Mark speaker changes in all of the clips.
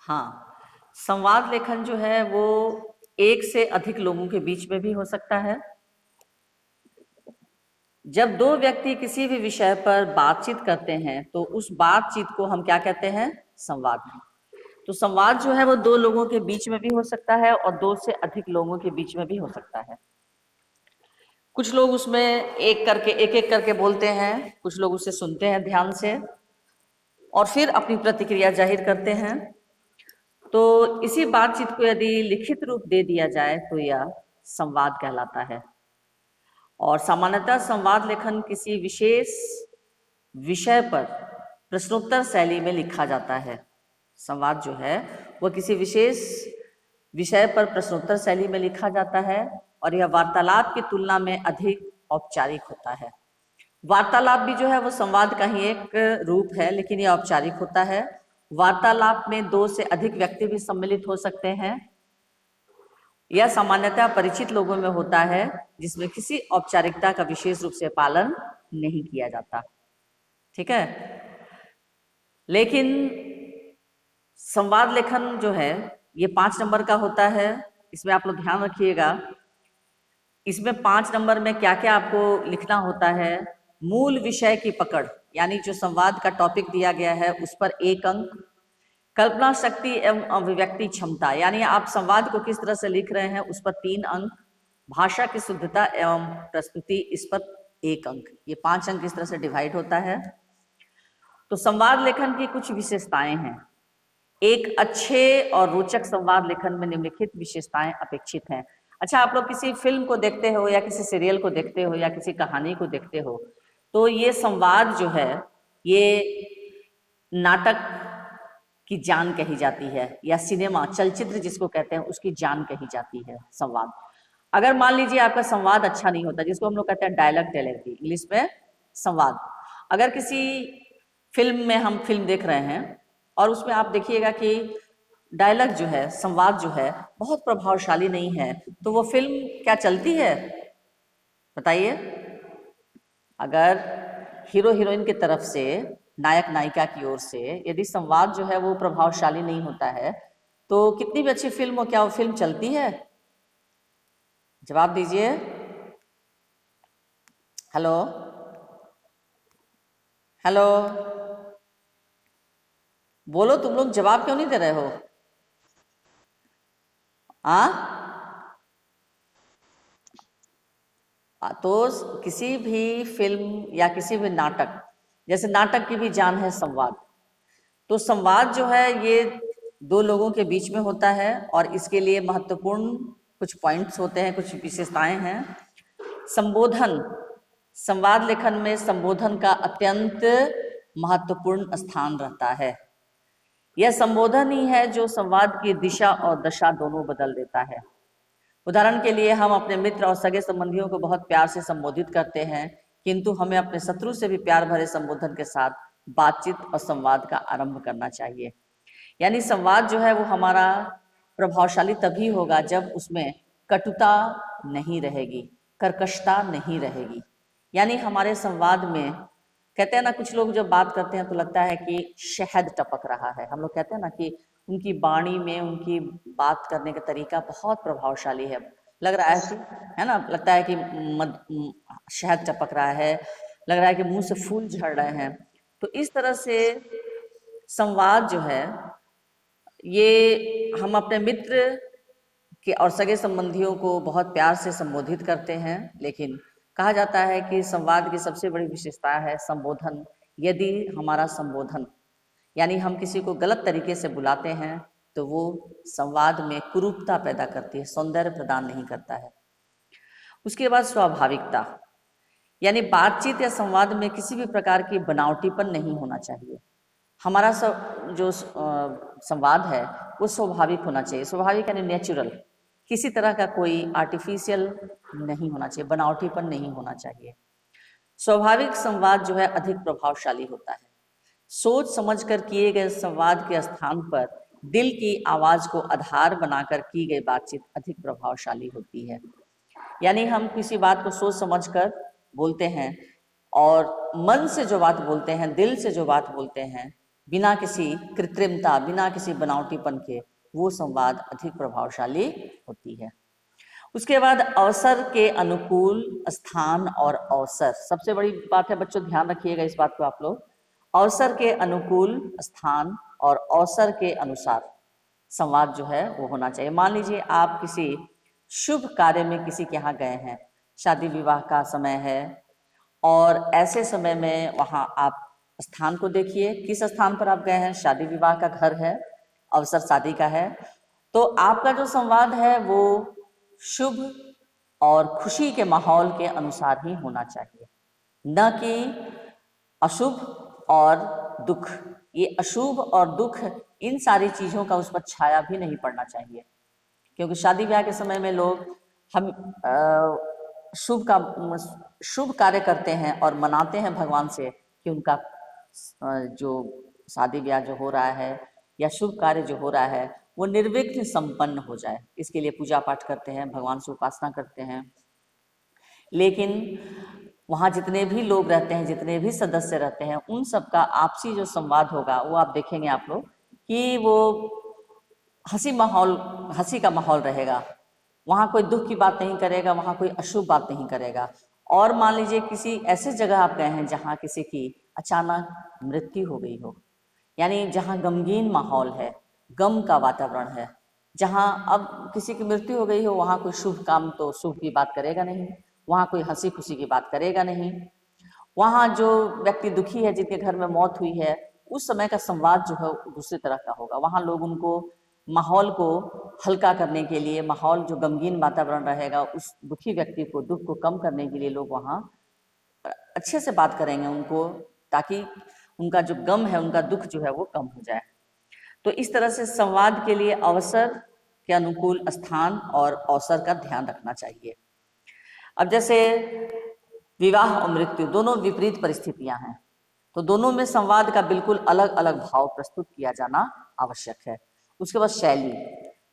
Speaker 1: हाँ, संवाद लेखन जो है वो एक से अधिक लोगों के बीच में भी हो सकता है। जब दो व्यक्ति किसी भी विषय पर बातचीत करते हैं तो उस बातचीत को हम क्या कहते हैं? संवाद। तो संवाद जो है वो दो लोगों के बीच में भी हो सकता है और दो से अधिक लोगों के बीच में भी हो सकता है। कुछ लोग उसमें एक एक करके बोलते हैं, कुछ लोग उसे सुनते हैं ध्यान से और फिर अपनी प्रतिक्रिया जाहिर करते हैं। तो इसी बातचीत को यदि लिखित रूप दे दिया जाए तो यह संवाद कहलाता है। और सामान्यतः संवाद लेखन किसी विशेष विषय पर प्रश्नोत्तर शैली में लिखा जाता है। संवाद जो है वह किसी विशेष विषय पर प्रश्नोत्तर शैली में लिखा जाता है और यह वार्तालाप की तुलना में अधिक औपचारिक होता है। वार्तालाप भी जो है वो संवाद का ही एक रूप है, लेकिन यह औपचारिक होता है। वार्तालाप में दो से अधिक व्यक्ति भी सम्मिलित हो सकते हैं। यह सामान्यतः परिचित लोगों में होता है जिसमें किसी औपचारिकता का विशेष रूप से पालन नहीं किया जाता। ठीक है, लेकिन संवाद लेखन जो है ये 5 नंबर का होता है। इसमें आप लोग ध्यान रखिएगा, इसमें 5 नंबर में क्या क्या आपको लिखना होता है। मूल विषय की पकड़, यानी जो संवाद का टॉपिक दिया गया है उस पर 1 अंक। कल्पना शक्ति एवं अभिव्यक्ति क्षमता, यानी आप संवाद को किस तरह से लिख रहे हैं उस पर 3 अंक। भाषा की शुद्धता एवं प्रस्तुति, इस पर 1 अंक। ये 5 अंक इस तरह से डिवाइड होता है। तो संवाद लेखन की कुछ विशेषताएं हैं। एक अच्छे और रोचक संवाद लेखन में निम्नलिखित विशेषताएं अपेक्षित हैं। अच्छा, आप लोग किसी फिल्म को देखते हो या किसी सीरियल को देखते हो या किसी कहानी को देखते हो तो ये संवाद जो है ये नाटक की जान कही जाती है, या सिनेमा चलचित्र जिसको कहते हैं उसकी जान कही जाती है संवाद। अगर मान लीजिए आपका संवाद अच्छा नहीं होता, जिसको हम लोग कहते हैं डायलॉग डिलीवरी, इंग्लिश में संवाद। अगर किसी फिल्म में हम फिल्म देख रहे हैं और उसमें आप देखिएगा कि डायलॉग जो है, संवाद जो है बहुत प्रभावशाली नहीं है, तो वो फिल्म क्या चलती है? बताइए। अगर हीरो हीरोइन की तरफ से, नायक नायिका की ओर से यदि संवाद जो है वो प्रभावशाली नहीं होता है तो कितनी भी अच्छी फिल्म हो, क्या वो फिल्म चलती है? जवाब दीजिए। हेलो हेलो, बोलो, तुम लोग जवाब क्यों नहीं दे रहे हो? तो किसी भी फिल्म या किसी भी नाटक, जैसे नाटक की भी जान है संवाद, तो संवाद जो है ये दो लोगों के बीच में होता है और इसके लिए महत्वपूर्ण कुछ पॉइंट्स होते हैं, कुछ विशेषताएं हैं। संबोधन, संवाद लेखन में संबोधन का अत्यंत महत्वपूर्ण स्थान रहता है। यह संबोधन ही है जो संवाद की दिशा और दशा दोनों बदल देता है। उदाहरण के लिए हम अपने मित्र और सगे संबंधियों को बहुत प्यार से संबोधित करते हैं, किंतु हमें अपने शत्रु से भी प्यार भरे संबोधन के साथ बातचीत और संवाद का आरंभ करना चाहिए। यानी संवाद जो है वो हमारा प्रभावशाली तभी होगा जब उसमें कटुता नहीं रहेगी, कर्कशता नहीं रहेगी। यानी हमारे संवाद में, कहते हैं ना, कुछ लोग जब बात करते हैं तो लगता है कि शहद टपक रहा है। हम लोग कहते हैं ना कि उनकी वाणी में, उनकी बात करने का तरीका बहुत प्रभावशाली है, लग रहा है कि, है ना, लगता है कि शहद टपक रहा है, लग रहा है कि मुंह से फूल झड़ रहे हैं। तो इस तरह से संवाद जो है ये हम अपने मित्र के और सगे संबंधियों को बहुत प्यार से संबोधित करते हैं, लेकिन कहा जाता है कि संवाद की सबसे बड़ी विशेषता है संबोधन। यदि हमारा संबोधन, यानी हम किसी को गलत तरीके से बुलाते हैं तो वो संवाद में कुरूपता पैदा करती है, सौंदर्य प्रदान नहीं करता है। उसके बाद स्वाभाविकता, यानी बातचीत या संवाद में किसी भी प्रकार की बनावटीपन नहीं होना चाहिए। हमारा जो संवाद है वो स्वाभाविक होना चाहिए। स्वाभाविक यानी नेचुरल, किसी तरह का कोई आर्टिफिशियल नहीं होना चाहिए, बनावटीपन नहीं होना चाहिए। स्वाभाविक संवाद जो है अधिक प्रभावशाली होता है। सोच समझकर किए गए संवाद के स्थान पर दिल की आवाज को आधार बनाकर की गई बातचीत अधिक प्रभावशाली होती है। यानी हम किसी बात को सोच समझकर बोलते हैं और मन से जो बात बोलते हैं, दिल से जो बात बोलते हैं, बिना किसी कृत्रिमता, बिना किसी बनावटीपन के, वो संवाद अधिक प्रभावशाली होती है। उसके बाद अवसर के अनुकूल स्थान और अवसर, सबसे बड़ी बात है बच्चों, ध्यान रखिएगा इस बात को आप लोग। अवसर के अनुकूल स्थान और अवसर के अनुसार संवाद जो है वो होना चाहिए। मान लीजिए आप किसी शुभ कार्य में किसी के यहाँ गए हैं, शादी विवाह का समय है, और ऐसे समय में वहाँ आप स्थान को देखिए, किस स्थान पर आप गए हैं, शादी विवाह का घर है, अवसर शादी का है, तो आपका जो संवाद है वो शुभ और खुशी के माहौल के अनुसार ही होना चाहिए, न कि अशुभ और दुख। ये अशुभ और दुख, इन सारी चीजों का उस पर छाया भी नहीं पड़ना चाहिए, क्योंकि शादी ब्याह के समय में लोग हम शुभ कार्य करते हैं और मनाते हैं भगवान से कि उनका जो शादी ब्याह जो हो रहा है या शुभ कार्य जो हो रहा है वो निर्विघ्न संपन्न हो जाए। इसके लिए पूजा पाठ करते हैं, भगवान से उपासना करते हैं। लेकिन वहाँ जितने भी लोग रहते हैं, जितने भी सदस्य रहते हैं, उन सबका आपसी जो संवाद होगा वो आप देखेंगे आप लोग कि वो हंसी का माहौल रहेगा। वहाँ कोई दुख की बात नहीं करेगा, वहाँ कोई अशुभ बात नहीं करेगा। और मान लीजिए किसी ऐसे जगह आप गए हैं जहाँ किसी की अचानक मृत्यु हो गई हो, यानी जहाँ गमगीन माहौल है, गम का वातावरण है, जहाँ अब किसी की मृत्यु हो गई हो, वहाँ कोई शुभ काम तो शुभ की बात करेगा नहीं, वहाँ कोई हंसी खुशी की बात करेगा नहीं। वहाँ जो व्यक्ति दुखी है, जिनके घर में मौत हुई है, उस समय का संवाद जो है दूसरी तरह का होगा। वहाँ लोग उनको माहौल को हल्का करने के लिए, माहौल जो गमगीन वातावरण रहेगा, उस दुखी व्यक्ति को दुख को कम करने के लिए लोग वहाँ अच्छे से बात करेंगे उनको, ताकि उनका जो गम है, उनका दुख जो है वो कम हो जाए। तो इस तरह से संवाद के लिए अवसर के अनुकूल स्थान और अवसर का ध्यान रखना चाहिए। अब जैसे विवाह और मृत्यु दोनों विपरीत परिस्थितियां हैं, तो दोनों में संवाद का बिल्कुल अलग अलग भाव प्रस्तुत किया जाना आवश्यक है। उसके बाद शैली,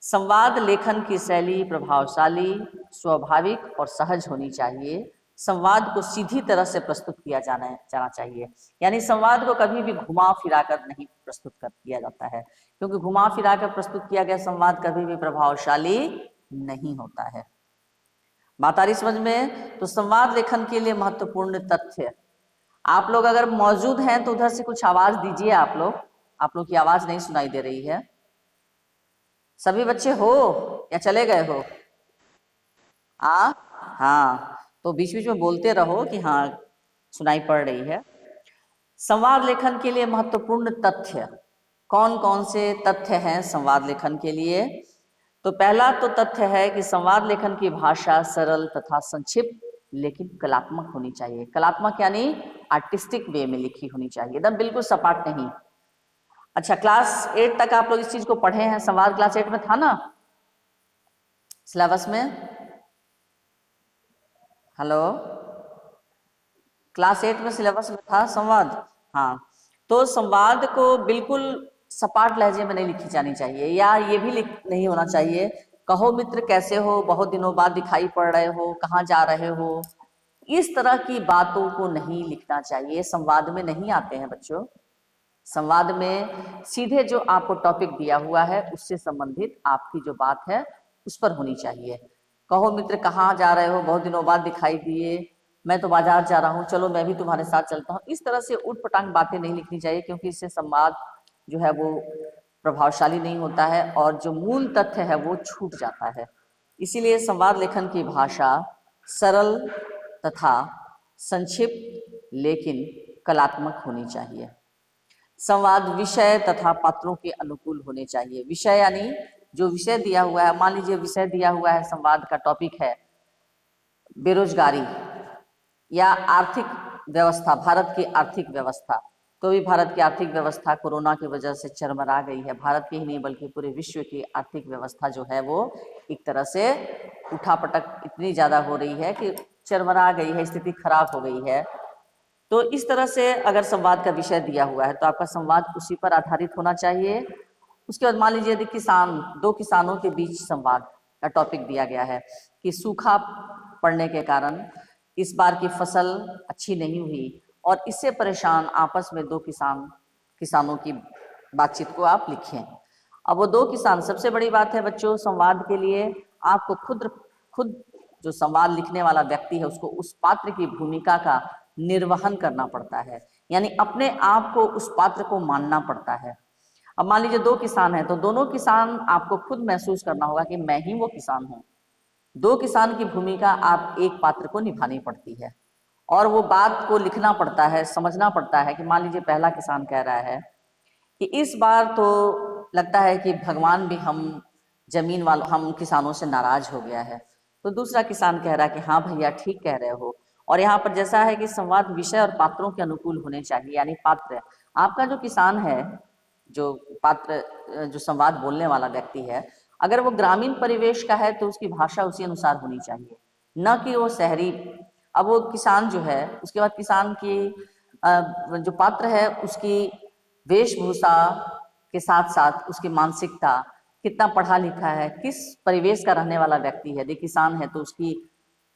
Speaker 1: संवाद लेखन की शैली प्रभावशाली, स्वाभाविक और सहज होनी चाहिए। संवाद को सीधी तरह से प्रस्तुत किया जाना चाहिए, यानी संवाद को कभी भी घुमा फिरा कर नहीं प्रस्तुत कर किया जाता है, क्योंकि घुमा फिरा कर प्रस्तुत किया गया संवाद कभी भी प्रभावशाली नहीं होता है। बात आ रही समझ में? तो संवाद लेखन के लिए महत्वपूर्ण तथ्य, आप लोग अगर मौजूद हैं तो उधर से कुछ आवाज दीजिए। आप लोग की आवाज नहीं सुनाई दे रही है। सभी बच्चे हो या चले गए हो? हाँ, तो बीच बीच में बोलते रहो कि हाँ सुनाई पड़ रही है। संवाद लेखन के लिए महत्वपूर्ण तथ्य, कौन कौन से तथ्य हैं संवाद लेखन के लिए? तो पहला तो तथ्य है कि संवाद लेखन की भाषा सरल तथा संक्षिप्त लेकिन कलात्मक होनी चाहिए। कलात्मक यानी आर्टिस्टिक वे में लिखी होनी चाहिए, एकदम बिल्कुल सपाट नहीं। अच्छा, क्लास 8 तक आप लोग इस चीज को पढ़े हैं? संवाद क्लास 8 में था ना सिलेबस में? हेलो, क्लास 8 में सिलेबस में था संवाद? हाँ, तो संवाद को बिल्कुल सपाट लहजे में नहीं लिखी जानी चाहिए, या ये भी नहीं होना चाहिए कहो मित्र कैसे हो, बहुत दिनों बाद दिखाई पड़ रहे हो, कहाँ जा रहे हो, इस तरह की बातों को नहीं लिखना चाहिए। संवाद में नहीं आते हैं बच्चों। संवाद में सीधे जो आपको टॉपिक दिया हुआ है उससे संबंधित आपकी जो बात है उस पर होनी चाहिए। कहो मित्र कहाँ जा रहे हो, बहुत दिनों बाद दिखाई दिए, मैं तो बाजार जा रहा हूँ, चलो मैं भी तुम्हारे साथ चलता हूँ। इस तरह से उटपटांग बातें नहीं लिखनी चाहिए, क्योंकि इससे संवाद जो है वो प्रभावशाली नहीं होता है और जो मूल तथ्य है वो छूट जाता है। इसीलिए संवाद लेखन की भाषा सरल तथा संक्षिप्त लेकिन कलात्मक होनी चाहिए। संवाद विषय तथा पात्रों के अनुकूल होने चाहिए। विषय यानी जो विषय दिया हुआ है, मान लीजिए विषय दिया हुआ है, संवाद का टॉपिक है बेरोजगारी या आर्थिक व्यवस्था, भारत की आर्थिक व्यवस्था, तो भी भारत की आर्थिक व्यवस्था कोरोना की वजह से चरमरा गई है। भारत की ही नहीं बल्कि पूरे विश्व की आर्थिक व्यवस्था जो है वो एक तरह से उठापटक इतनी ज्यादा हो रही है कि चरमरा गई है, स्थिति खराब हो गई है। तो इस तरह से अगर संवाद का विषय दिया हुआ है तो आपका संवाद उसी पर आधारित होना चाहिए। उसके बाद मान लीजिए यदि दो किसानों के बीच संवाद का टॉपिक दिया गया है कि सूखा पड़ने के कारण इस बार की फसल अच्छी नहीं हुई और इससे परेशान आपस में दो किसान किसानों की बातचीत को आप लिखें। अब वो दो किसान, सबसे बड़ी बात है बच्चों संवाद के लिए आपको खुद जो संवाद लिखने वाला व्यक्ति है उसको उस पात्र की भूमिका का निर्वहन करना पड़ता है, यानी अपने आप को उस पात्र को मानना पड़ता है। अब मान लीजिए दो किसान हैं तो दोनों किसान आपको खुद महसूस करना होगा कि मैं ही वो किसान हूँ। दो किसान की भूमिका आप एक पात्र को निभानी पड़ती है और वो बात को लिखना पड़ता है, समझना पड़ता है कि मान लीजिए पहला किसान कह रहा है कि इस बार तो लगता है कि भगवान भी हम किसानों से नाराज हो गया है। तो दूसरा किसान कह रहा है कि हाँ भैया ठीक कह रहे हो। और यहाँ पर जैसा है कि संवाद विषय और पात्रों के अनुकूल होने चाहिए, यानी पात्र आपका जो किसान है, जो पात्र जो संवाद बोलने वाला व्यक्ति है, अगर वो ग्रामीण परिवेश का है तो उसकी भाषा उसी अनुसार होनी चाहिए, न कि वो शहरी। अब वो किसान जो है उसके बाद किसान की जो पात्र है उसकी वेशभूषा के साथ साथ उसकी मानसिकता, कितना पढ़ा लिखा है, किस परिवेश का रहने वाला व्यक्ति है। देखिए किसान है तो उसकी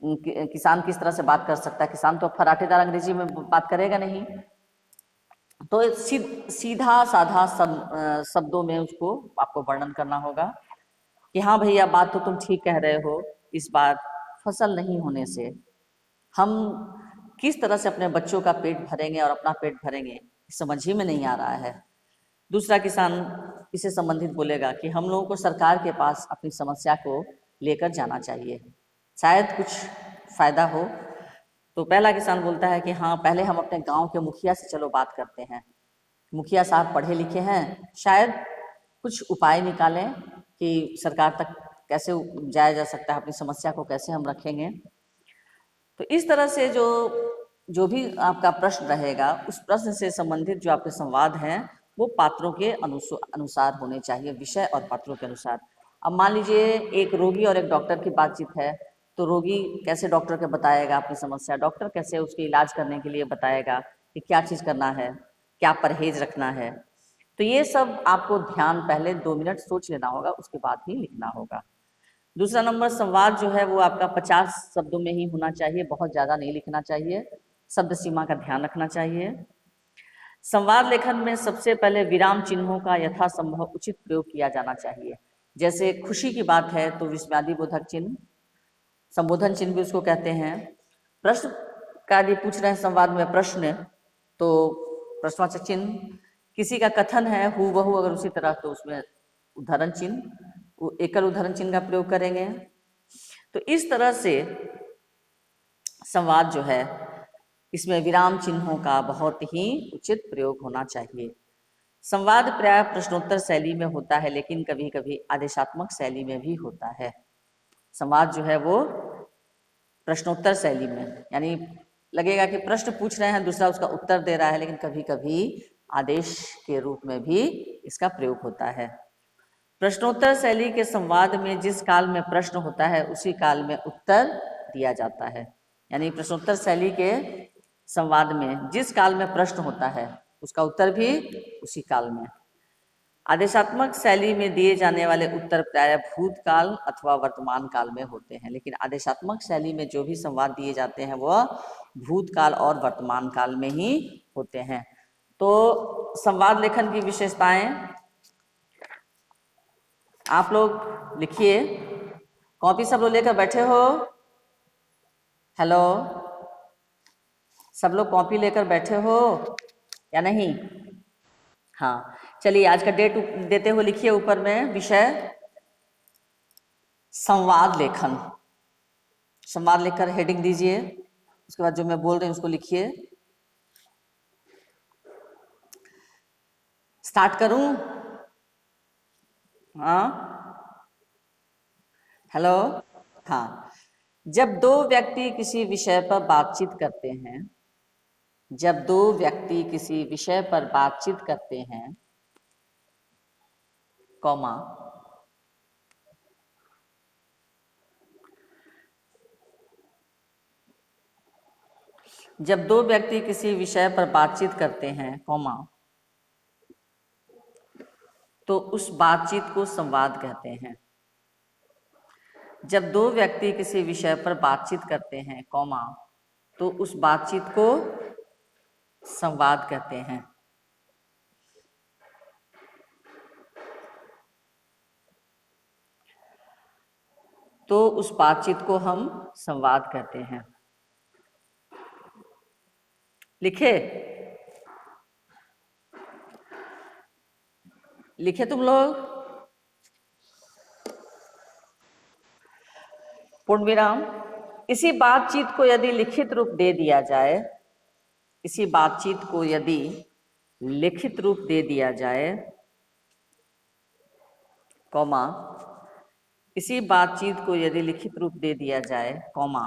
Speaker 1: किसान किस तरह से बात कर सकता है, किसान तो फराटेदार अंग्रेजी में बात करेगा नहीं। तो सीधा साधा शब्दों में उसको आपको वर्णन करना होगा कि हाँ भैया बात तो तुम ठीक कह रहे हो, इस बार फसल नहीं होने से हम किस तरह से अपने बच्चों का पेट भरेंगे और अपना पेट भरेंगे समझ ही में नहीं आ रहा है। दूसरा किसान इससे संबंधित बोलेगा कि हम लोगों को सरकार के पास अपनी समस्या को लेकर जाना चाहिए, शायद कुछ फायदा हो। तो पहला किसान बोलता है कि हाँ पहले हम अपने गांव के मुखिया से चलो बात करते हैं, मुखिया साहब पढ़े लिखे हैं, शायद कुछ उपाय निकालें कि सरकार तक कैसे जाया जा सकता है, अपनी समस्या को कैसे हम रखेंगे। तो इस तरह से जो भी आपका प्रश्न रहेगा उस प्रश्न से संबंधित जो आपके संवाद हैं वो पात्रों के अनुसार होने चाहिए, विषय और पात्रों के अनुसार। अब मान लीजिए एक रोगी और एक डॉक्टर की बातचीत है, तो रोगी कैसे डॉक्टर के बताएगा अपनी समस्या, डॉक्टर कैसे उसके इलाज करने के लिए बताएगा कि क्या चीज़ करना है, क्या परहेज रखना है। तो ये सब आपको ध्यान पहले 2 मिनट सोच लेना होगा, उसके बाद ही लिखना होगा। दूसरा नंबर, संवाद जो है वो आपका 50 शब्दों में ही होना चाहिए, बहुत ज़्यादा नहीं लिखना चाहिए, शब्द सीमा का ध्यान रखना चाहिए। संवाद लेखन में सबसे पहले विराम चिन्हों का यथासंभव उचित प्रयोग किया जाना चाहिए। जैसे खुशी की बात है तो विस्मयादिबोधक चिन्ह, संबोधन चिन्ह भी उसको कहते हैं। प्रश्न का यदि पूछ रहे हैं संवाद में प्रश्न तो प्रश्नवाचक चिन्ह, किसी का कथन है हूबहू अगर उसी तरह तो उसमें उदाहरण चिन्ह, एकल उदाहरण चिन्ह का प्रयोग करेंगे। तो इस तरह से संवाद जो है इसमें विराम चिन्हों का बहुत ही उचित प्रयोग होना चाहिए। संवाद प्राय प्रश्नोत्तर शैली में होता है, लेकिन कभी कभी आदेशात्मक शैली में भी होता है। संवाद जो है वो प्रश्नोत्तर शैली में, यानी लगेगा कि प्रश्न पूछ रहे हैं दूसरा उसका उत्तर दे रहा है, लेकिन कभी कभी आदेश के रूप में भी इसका प्रयोग होता है। प्रश्नोत्तर शैली के संवाद में जिस काल में प्रश्न होता है उसी काल में उत्तर दिया जाता है, यानी प्रश्नोत्तर शैली के संवाद में जिस काल में प्रश्न होता है उसका उत्तर भी उसी काल में। आदेशात्मक शैली में दिए जाने वाले उत्तर प्रायः भूतकाल अथवा वर्तमान काल में होते हैं, लेकिन आदेशात्मक शैली में जो भी संवाद दिए जाते हैं वह भूतकाल और वर्तमान काल में ही होते हैं। तो संवाद लेखन की विशेषताएं आप लोग लिखिए। कॉपी सब लोग लेकर बैठे हो? हेलो, सब लोग कॉपी लेकर बैठे हो या नहीं? हाँ चलिए, आज का डेट देते हुए लिखिए ऊपर में विषय संवाद लेखन। संवाद लिखकर हेडिंग दीजिए, उसके बाद जो मैं बोल रही हूँ उसको लिखिए। स्टार्ट करूं? हाँ हेलो, हाँ। जब दो व्यक्ति किसी विषय पर बातचीत करते हैं, जब दो व्यक्ति किसी विषय पर बातचीत करते हैं, कॉमा, जब दो व्यक्ति किसी विषय पर बातचीत करते हैं, कॉमा, तो उस बातचीत को संवाद कहते हैं। जब दो व्यक्ति किसी विषय पर बातचीत करते हैं, कॉमा, तो उस बातचीत को संवाद कहते हैं। उस बातचीत को हम संवाद कहते हैं। लिखे लिखे तुम लोग? पूर्ण विराम। इसी बातचीत को यदि लिखित रूप दे दिया जाए, इसी बातचीत को यदि लिखित रूप दे दिया जाए, कॉमा, इसी बातचीत को यदि लिखित रूप दे दिया जाए, कॉमा,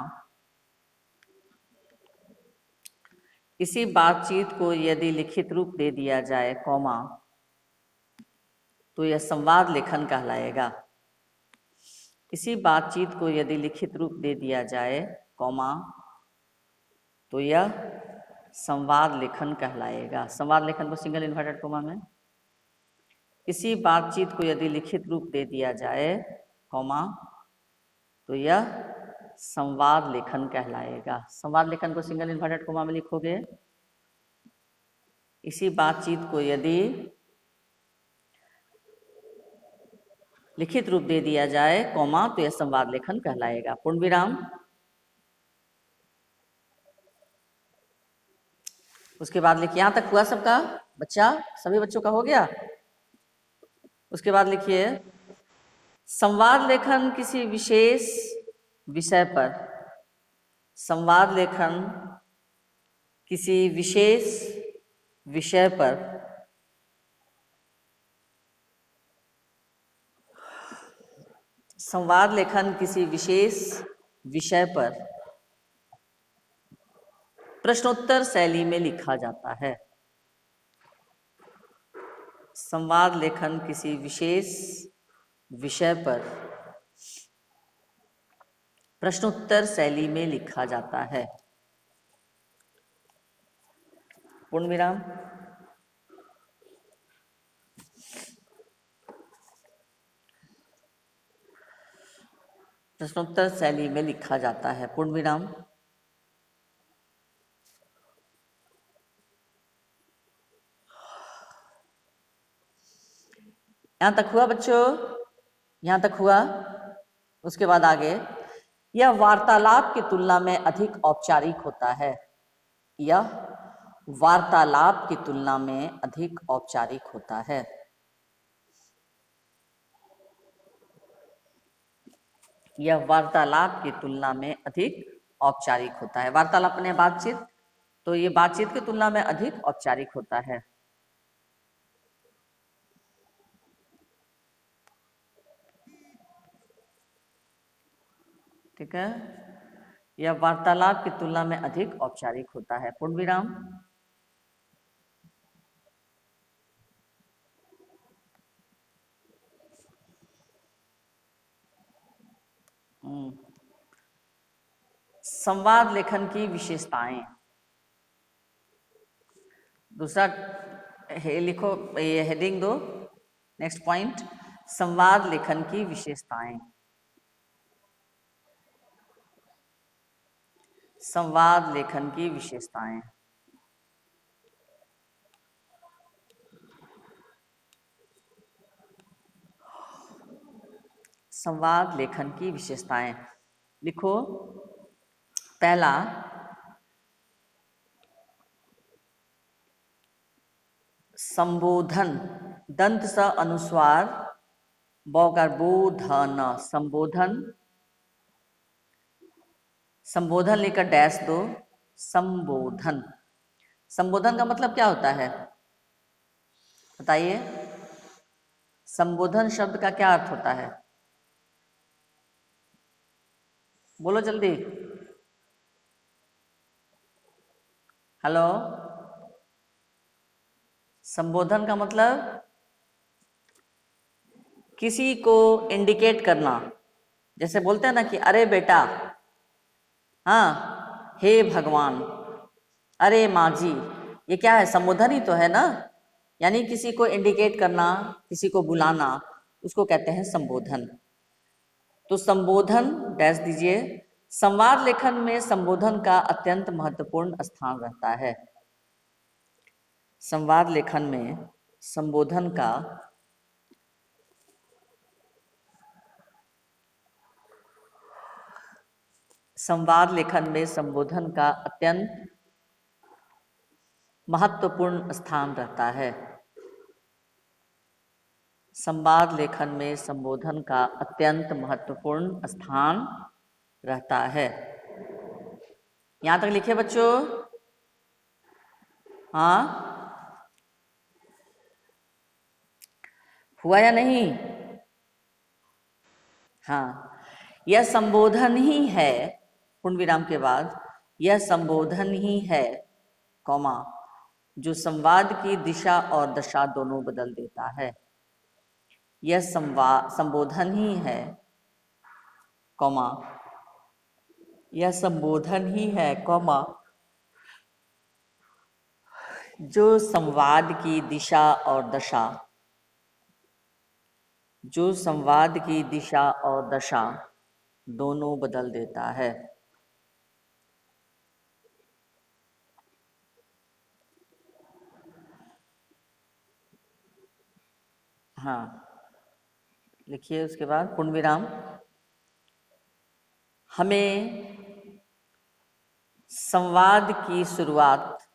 Speaker 1: इसी बातचीत को यदि लिखित रूप दे दिया जाए, कॉमा, तो यह संवाद लेखन कहलाएगा। इसी बातचीत को यदि लिखित रूप दे दिया जाए, कॉमा, तो यह संवाद लेखन कहलाएगा। संवाद लेखन को सिंगल इन्वर्टेड कॉमा में, इसी बातचीत को यदि लिखित रूप दे दिया जाए, कॉमा, तो यह संवाद लेखन कहलाएगा। संवाद लेखन को सिंगल इन्वर्टेड कॉमा में लिखोगे, इसी बातचीत को यदि लिखित रूप दे दिया जाए, कॉमा, तो यह संवाद लेखन कहलाएगा। पूर्ण विराम। उसके बाद लिखिए, यहां तक हुआ सबका बच्चा? सभी बच्चों का हो गया? उसके बाद लिखिए, संवाद लेखन किसी विशेष विषय पर, संवाद लेखन किसी विशेष विषय पर संवाद लेखन किसी विशेष विषय पर प्रश्नोत्तर शैली में लिखा जाता है। संवाद लेखन किसी विशेष विषय पर प्रश्नोत्तर शैली में लिखा जाता है। पूर्ण विराम। प्रश्नोत्तर शैली में लिखा जाता है। पूर्ण विराम। यहां तक हुआ बच्चों? यहां तक हुआ? उसके बाद आगे, यह वार्तालाप की तुलना में अधिक औपचारिक होता है। यह वार्तालाप की तुलना में अधिक औपचारिक होता है। यह वार्तालाप की तुलना में अधिक औपचारिक होता है। वार्तालाप ने बातचीत, तो ये बातचीत की तुलना में अधिक औपचारिक होता है। ठीक है, यह वार्तालाप की तुलना में अधिक औपचारिक होता है। पूर्ण विराम। संवाद लेखन की विशेषताएं। दूसरा लिखो, ये हेडिंग दो, नेक्स्ट पॉइंट, संवाद लेखन की विशेषताएं। संवाद लेखन की विशेषताएं। संवाद लेखन की विशेषताएं लिखो। पहला, संबोधन, दंत स अनुस्वार बौकार बोधन, संबोधन, संबोधन लेकर डैश दो, संबोधन। संबोधन का मतलब क्या होता है बताइए? संबोधन शब्द का क्या अर्थ होता है? बोलो जल्दी। हेलो, संबोधन का मतलब किसी को इंडिकेट करना। जैसे बोलते हैं ना कि अरे बेटा, हाँ, हे भगवान, अरे माँ जी, ये क्या है? संबोधन ही तो है ना। यानी किसी को इंडिकेट करना, किसी को बुलाना, उसको कहते हैं संबोधन। तो संबोधन डैश दीजिए। संवाद लेखन में संबोधन का अत्यंत महत्वपूर्ण स्थान रहता है। संवाद लेखन में संबोधन का संवाद लेखन में संबोधन का अत्यंत महत्वपूर्ण स्थान रहता है। संवाद लेखन में संबोधन का अत्यंत महत्वपूर्ण स्थान रहता है। यहां तक लिखे बच्चों? हाँ, हुआ या नहीं? हाँ, यह संबोधन ही है, पूर्ण विराम के बाद यह संबोधन ही है, कॉमा, जो संवाद की दिशा और दशा दोनों बदल देता है। यह संबोधन ही है, कॉमा, यह संबोधन ही है, कॉमा, जो संवाद की दिशा और दशा, जो संवाद की दिशा और दशा दोनों बदल देता है। हाँ, लिखिए उसके बाद पूर्ण विराम। हमें संवाद की शुरुआत